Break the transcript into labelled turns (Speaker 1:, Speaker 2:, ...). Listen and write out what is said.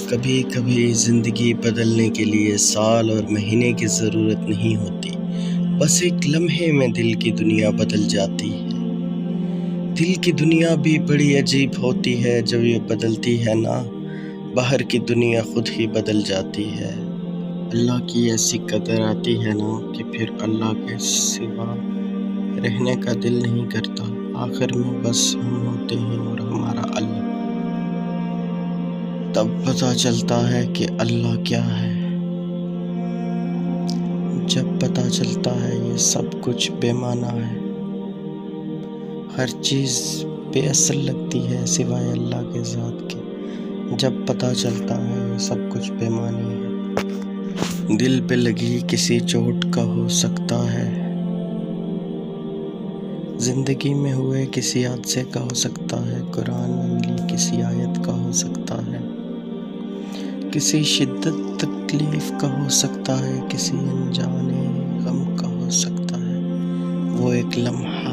Speaker 1: کبھی کبھی زندگی بدلنے کے لیے سال اور مہینے کی ضرورت نہیں ہوتی، بس ایک لمحے میں دل کی دنیا بدل جاتی ہے۔ دل کی دنیا بھی بڑی عجیب ہوتی ہے، جب یہ بدلتی ہے نا، باہر کی دنیا خود ہی بدل جاتی ہے۔ اللہ کی ایسی قدر آتی ہے نا کہ پھر اللہ کے سوا رہنے کا دل نہیں کرتا، آخر میں بس ہم ہوتے ہیں اور ہمارا اللہ۔ تب پتہ چلتا ہے کہ اللہ کیا ہے، جب پتہ چلتا ہے یہ سب کچھ بے معنی ہے، ہر چیز بے اصل لگتی ہے سوائے اللہ کے ذات کے۔ جب پتہ چلتا ہے یہ سب کچھ بے معنی ہے، دل پہ لگی کسی چوٹ کا ہو سکتا ہے، زندگی میں ہوئے کسی حادثے کا ہو سکتا ہے، قرآن میں ملی کسی آیت کا ہو سکتا ہے، کسی شدت تکلیف کا ہو سکتا ہے، کسی انجانے غم کا ہو سکتا ہے۔ وہ ایک لمحہ